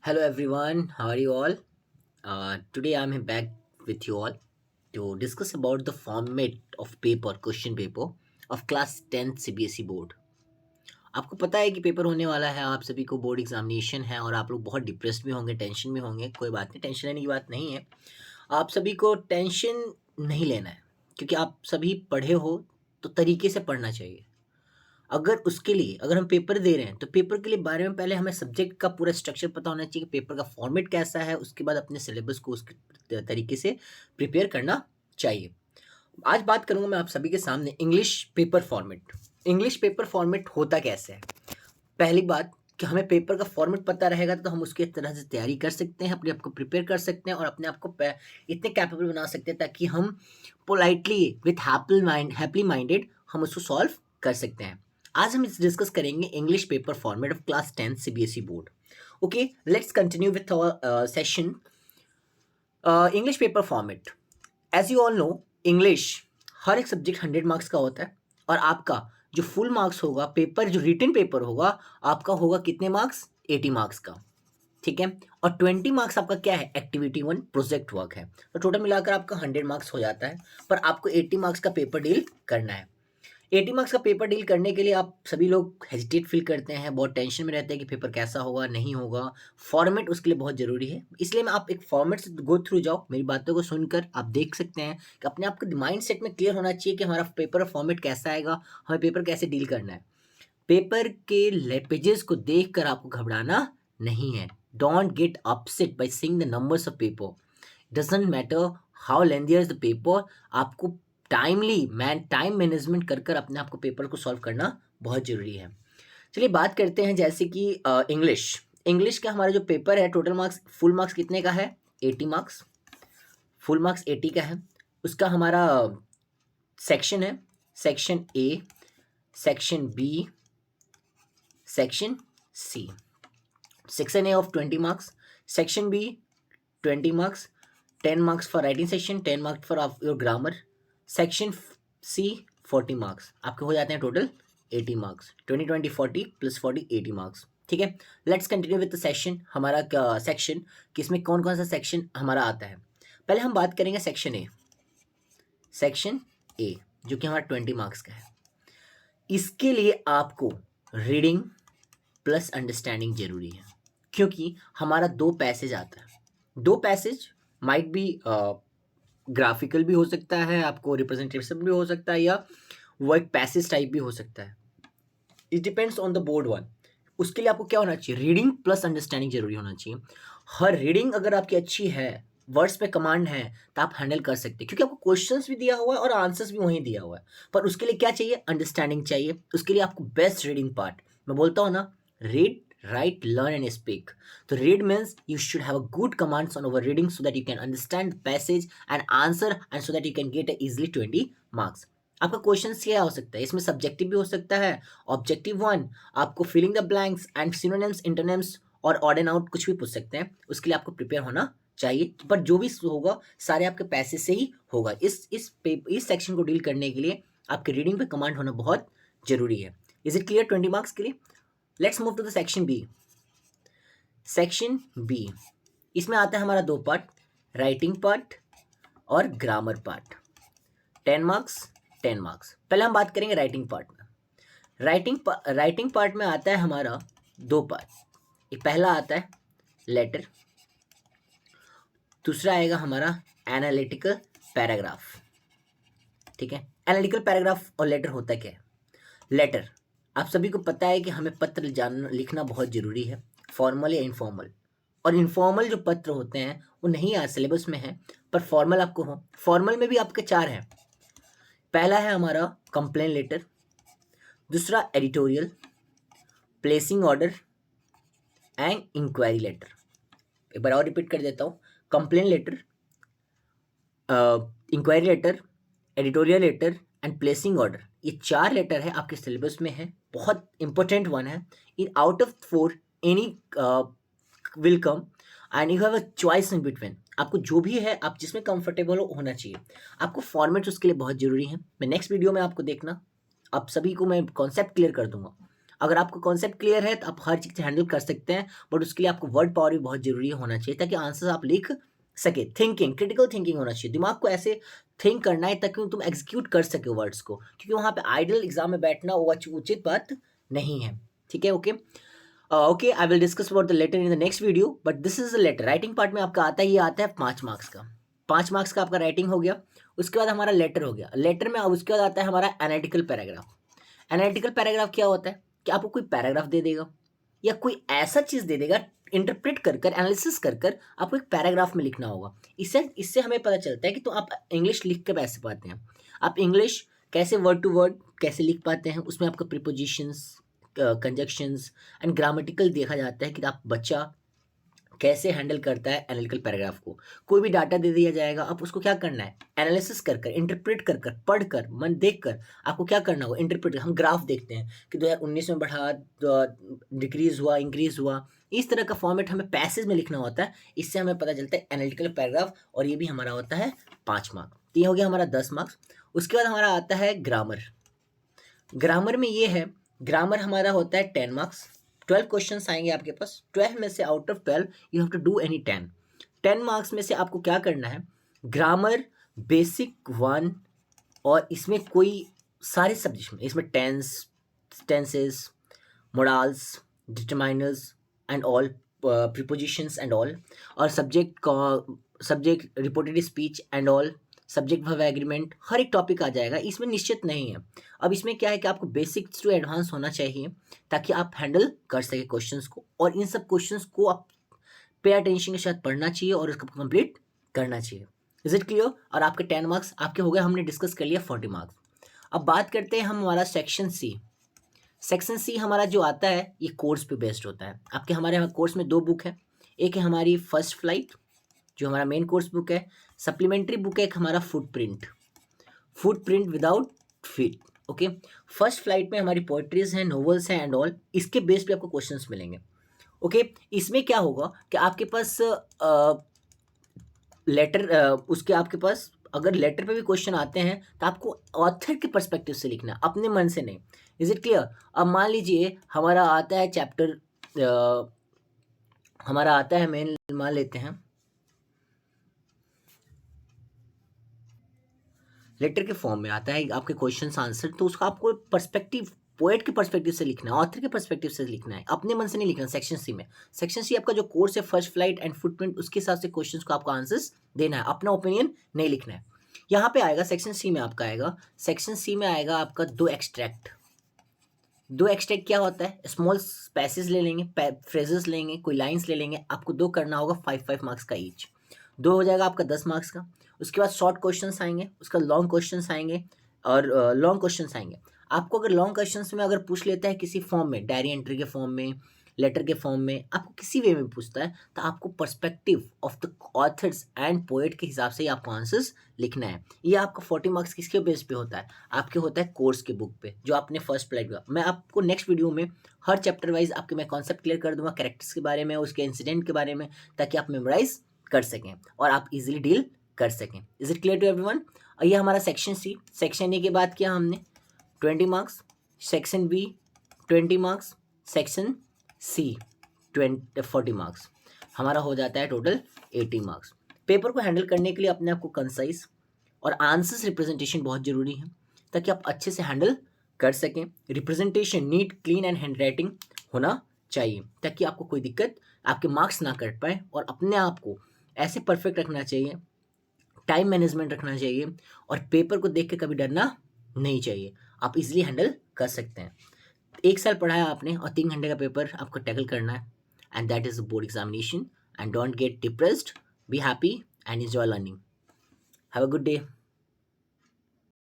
Hello everyone, how are you all? Today I'm back with you all to discuss about the format of paper, question paper of class 10th CBSE board. आपको पता है कि paper होने वाला है, आप सभी को बोर्ड एग्जामिनेशन है और आप लोग बहुत डिप्रेस्ड भी होंगे, टेंशन में होंगे। कोई बात नहीं, टेंशन लेने की बात नहीं है। आप सभी को टेंशन नहीं लेना है क्योंकि आप सभी पढ़े हो तो तरीके से पढ़ना चाहिए। अगर उसके लिए अगर हम पेपर दे रहे हैं तो पेपर के लिए बारे में पहले हमें सब्जेक्ट का पूरा स्ट्रक्चर पता होना चाहिए कि पेपर का फॉर्मेट कैसा है, उसके बाद अपने सिलेबस को उसके तरीके से प्रिपेयर करना चाहिए। आज बात करूंगा मैं आप सभी के सामने English paper format. English paper format होता कैसे है। पहली बात कि हमें पेपर का फॉर्मेट पता रहेगा तो हम उसके तरह से तैयारी कर सकते हैं, अपने आप को प्रिपेयर कर सकते हैं और अपने आप को इतने कैपेबल बना सकते हैं ताकि हम पोलाइटली विथ हैप्पी माइंडेड हम उसको सॉल्व कर सकते हैं। आज हम इस डिस्कस करेंगे English paper format of class 10 CBSE board. Okay, let's continue with our session. English paper format, as you all know, English हर एक सब्जेक्ट 100 मार्क्स का होता है और आपका जो फुल मार्क्स होगा पेपर, जो रिटन पेपर होगा आपका होगा कितने मार्क्स, 80 मार्क्स का। ठीक है, और 20 मार्क्स आपका क्या है, एक्टिविटी 1 प्रोजेक्ट वर्क है। तो टोटल मिलाकर आपका 100 मार्क्स हो जाता है, पर आपको 80 मार्क्स का पेपर डील करना है। 80 मार्क्स का पेपर डील करने के लिए आप सभी लोग हेजिटेट फील करते हैं, बहुत टेंशन में रहते हैं कि पेपर कैसा होगा नहीं होगा। फॉर्मेट उसके लिए बहुत ज़रूरी है, इसलिए मैं आप एक फॉर्मेट से गो थ्रू जाओ। मेरी बातों को सुनकर आप देख सकते हैं कि अपने आप के माइंड सेट में क्लियर होना चाहिए कि हमारा पेपर फॉर्मेट कैसा आएगा, हमें पेपर कैसे डील करना है। पेपर के पेजेस को देखकर आपको घबराना नहीं है। Don't get upset by seeing the numbers of paper. Doesn't matter how lengthier is the paper, आपको टाइम मैनेजमेंट कर कर अपने आप को पेपर को सॉल्व करना बहुत जरूरी है। चलिए बात करते हैं जैसे कि इंग्लिश। इंग्लिश का हमारा जो पेपर है, टोटल मार्क्स, फुल मार्क्स कितने का है, 80 मार्क्स। फुल मार्क्स 80 का है। उसका हमारा सेक्शन है, section A, section B, section C. Section A of 20 marks, section B 20 marks, 10 marks for writing section, 10 marks for your grammar. Section C 40 marks, आपके हो जाते हैं टोटल 80 मार्क्स। 20 20 40 plus 40 80 marks. ठीक है, let's continue with the session. हमारा section किसमें कौन कौन सा सेक्शन हमारा आता है। पहले हम बात करेंगे सेक्शन ए। सेक्शन ए जो कि हमारा 20 मार्क्स का है। इसके लिए आपको रीडिंग प्लस अंडरस्टैंडिंग जरूरी है क्योंकि हमारा 2 पैसेज आता है। 2 पैसेज माइट बी ग्राफिकल भी हो सकता है, आपको रिप्रेजेंटेशन भी हो सकता है, या वो एक पैसेज टाइप भी हो सकता है। It depends on the board one. उसके लिए आपको क्या होना चाहिए, रीडिंग प्लस अंडरस्टैंडिंग जरूरी होना चाहिए। हर रीडिंग अगर आपकी अच्छी है, वर्ड्स पे कमांड है, तो आप हैंडल कर सकते हैं क्योंकि आपको क्वेश्चंस भी दिया हुआ है और आंसर्स भी वहीं दिया हुआ है। पर उसके लिए क्या चाहिए, अंडरस्टैंडिंग चाहिए। उसके लिए आपको बेस्ट रीडिंग पार्ट, मैं बोलता हूँ ना, read write learn and speak. So read means you should have a good commands on over reading so that you can understand the passage and answer, and so that you can get a easily 20 marks. आपका question क्या हो सकता है इसमें, subjective भी हो सकता है, ऑब्जेक्टिव 1, आपको filling the blanks and synonyms antonyms और ऑड एंड आउट कुछ भी पूछ सकते हैं। उसके लिए आपको प्रिपेयर होना चाहिए, पर जो भी होगा सारे आपके पैसे से ही होगा। इस सेक्शन को डील करने के लिए आपके रीडिंग पे कमांड होना बहुत जरूरी है। इज इट क्लियर 20 मार्क्स के लिए। Let's move to the section B. Section B, इसमें आता है हमारा 2 पार्ट, राइटिंग पार्ट और ग्रामर पार्ट। 10 marks 10 marks. पहले हम बात करेंगे राइटिंग पार्ट में। राइटिंग पार्ट में आता है हमारा 2 पार्ट। एक पहला आता है लेटर, दूसरा आएगा हमारा एनालिटिकल पैराग्राफ। ठीक है, एनालिटिकल पैराग्राफ और लेटर होता क्या है। लेटर, आप सभी को पता है कि हमें पत्र जानना लिखना बहुत ज़रूरी है, फॉर्मल या इनफॉर्मल। और इनफॉर्मल जो पत्र होते हैं वो नहीं आ सिलेबस में है, पर फॉर्मल आपको हो। फॉर्मल में भी आपके 4 हैं। पहला है हमारा कंप्लेन लेटर, दूसरा editorial, placing order and inquiry letter. एक बार और रिपीट कर देता हूँ, complain letter, inquiry letter, editorial letter and placing order. ये 4 लेटर है, आपके सिलेबस में है, बहुत इंपॉर्टेंट वन है। In out of 4 any will come and you have a choice in between. आपको जो भी है, आप जिसमें कंफर्टेबल हो होना चाहिए। आपको फॉर्मेट उसके लिए बहुत जरूरी है। मैं नेक्स्ट वीडियो में आपको देखना, आप सभी को मैं कॉन्सेप्ट क्लियर कर दूंगा। अगर आपको कॉन्सेप्ट क्लियर है तो आप हर चीज़ हैंडल कर सकते हैं, बट उसके लिए आपको वर्ड पावर भी बहुत जरूरी होना चाहिए ताकि आंसर्स आप लिख सके। थिंकिंग, क्रिटिकल थिंकिंग होना चाहिए, दिमाग को ऐसे थिंक करना है ताकि तुम एग्जीक्यूट कर सके वर्ड्स को, क्योंकि वहाँ पे आइडल एग्जाम में बैठना वो उचित बात नहीं है। ठीक है, okay. Okay, I will discuss about the letter in the next video, but this is the letter. Writing part में आपका आता है, ये आता है 5 मार्क्स का। 5 मार्क्स का आपका राइटिंग हो गया। उसके बाद हमारा लेटर हो गया। लेटर में अब उसके बाद आता है हमारा एनालिटिकल पैराग्राफ। एनालिटिकल पैराग्राफ क्या होता है कि आपको कोई पैराग्राफ दे देगा या कोई ऐसा चीज़ दे देगा, इंटरप्रेट कर कर, एनालिसिस कर कर आपको एक पैराग्राफ में लिखना होगा। इससे इससे हमें पता चलता है कि तो आप इंग्लिश लिख के कैसे पाते हैं, आप इंग्लिश कैसे वर्ड टू वर्ड कैसे लिख पाते हैं। उसमें आपका प्रीपोजिशंस, कंजक्शंस एंड ग्रामेटिकल देखा जाता है कि आप बच्चा कैसे हैंडल करता है एनालिटिकल पैराग्राफ को। कोई भी डाटा दे दिया जाएगा, आप उसको क्या करना है, एनालिसिस कर कर, इंटरप्रेट कर कर, पढ़ कर, मन देख कर आपको क्या करना होगा, इंटरप्रेट। हम ग्राफ देखते हैं कि 2019 में बढ़ा, डिक्रीज हुआ, इंक्रीज हुआ, इस तरह का फॉर्मेट हमें पैसेज में लिखना होता है। इससे हमें पता चलता है एनालिटिकल पैराग्राफ, और ये भी हमारा होता है 5 मार्क। तो ये हो गया हमारा 10 मार्क्स। उसके बाद हमारा आता है ग्रामर। ग्रामर में ये है, ग्रामर हमारा होता है 10 मार्क्स। 12 क्वेश्चंस आएंगे आपके पास। 12 में से out of 12 you have to do any 10। 10 marks में से आपको क्या करना है, ग्रामर बेसिक 1, और इसमें कोई सारे सब्जेक्ट में, इसमें tenses, modals, determiners and all, prepositions and all, और subject reported speech and all, subject verb agreement, हर एक टॉपिक आ जाएगा। इसमें निश्चित नहीं है। अब इसमें क्या है कि आपको बेसिक्स टू एडवांस होना चाहिए ताकि आप हैंडल कर सके क्वेश्चंस को, और इन सब क्वेश्चंस को आप पे अटेंशन के साथ पढ़ना चाहिए और उसको कंप्लीट करना चाहिए। Is it clear? और आपके 10 मार्क्स आपके हो गए, हमने डिस्कस कर लिया 40 मार्क्स। अब बात करते हैं हम हमारा सेक्शन सी। सेक्शन सी हमारा जो आता है ये कोर्स पे बेस्ड होता है। आपके हमारे यहाँ कोर्स में 2 बुक है। एक है हमारी फर्स्ट फ्लाइट जो हमारा मेन कोर्स बुक है, सप्लीमेंट्री बुक है एक हमारा footprint without feet. Okay, first flight में हमारी पोएट्रीज हैं, नॉवेल्स हैं एंड ऑल, इसके बेस पे आपको क्वेश्चंस मिलेंगे। ओके, इसमें क्या होगा कि आपके पास लेटर, उसके आपके पास अगर लेटर पे भी क्वेश्चन आते हैं तो आपको ऑथर के पर्सपेक्टिव से लिखना है, अपने मन से नहीं। Is it clear? अब मान लीजिए हमारा आता है चैप्टर, हमारा आता है मेन, मान लेते हैं लेटर के फॉर्म में आता है आपके क्वेश्चन आंसर, तो उसका आपको पर्सपेक्टिव, पोएट के पर्सपेक्टिव से लिखना है, ऑथर के पर्सपेक्टिव से लिखना है, अपने मन से नहीं लिखना। सेक्शन सी में, सेक्शन सी आपका जो कोर्स है फर्स्ट फ्लाइट एंड फुटप्रिंट, उसके हिसाब से क्वेश्चंस को आपको आंसर्स देना है, अपना ओपिनियन नहीं लिखना है। यहाँ पे आएगा सेक्शन सी में, आपका आएगा सेक्शन सी में आएगा आपका 2 एक्सट्रैक्ट। 2 एक्सट्रैक्ट क्या होता है, स्मॉल पैसेज ले लेंगे, फ्रेजेस लेंगे, कोई लाइन्स ले लेंगे, आपको 2 करना होगा, 5 मार्क्स का ईच। 2 हो जाएगा आपका 10 मार्क्स का। उसके बाद शॉर्ट क्वेश्चंस आएंगे, उसका लॉन्ग क्वेश्चंस आएंगे, और लॉन्ग क्वेश्चंस आएंगे। आपको अगर लॉन्ग क्वेश्चंस में अगर पूछ लेता है किसी फॉर्म में, डायरी एंट्री के फॉर्म में, लेटर के फॉर्म में, आपको किसी वे में पूछता है, तो आपको perspective of the author's and poet के हिसाब से आपको आंसर्स लिखना है। ये आपका 40 मार्क्स किसके बेस पे होता है, आपके होता है कोर्स के बुक पे, जो आपने फर्स्ट फ्लाइट का। मैं आपको नेक्स्ट वीडियो में हर चैप्टर वाइज आपके मैं कॉन्सेप्ट क्लियर कर दूंगा, कैरेक्टर्स के बारे में, उसके इंसिडेंट के बारे में, ताकि आप मेमोराइज कर सकें और आप इजीली डील कर सकें। Is it clear to everyone? और ये हमारा सेक्शन सी। सेक्शन ए के बाद किया हमने 20 marks, section B 20 marks, section C 40 marks, हमारा हो जाता है टोटल 80 मार्क्स। पेपर को हैंडल करने के लिए अपने आप को कंसाइज और आंसर्स रिप्रेजेंटेशन बहुत जरूरी है ताकि आप अच्छे से हैंडल कर सकें। Representation neat, clean and hand writing होना चाहिए ताकि आपको कोई दिक्कत, आपके मार्क्स ना कट पाए, और अपने आप को ऐसे परफेक्ट रखना चाहिए, टाइम मैनेजमेंट रखना चाहिए, और पेपर को देख के कभी डरना नहीं चाहिए। आप इजीली हैंडल कर सकते हैं। 1 साल पढ़ाया आपने और 3 घंटे का पेपर आपको टैकल करना है, and that is board examination. And don't get depressed, be happy and enjoy learning. Have a good day.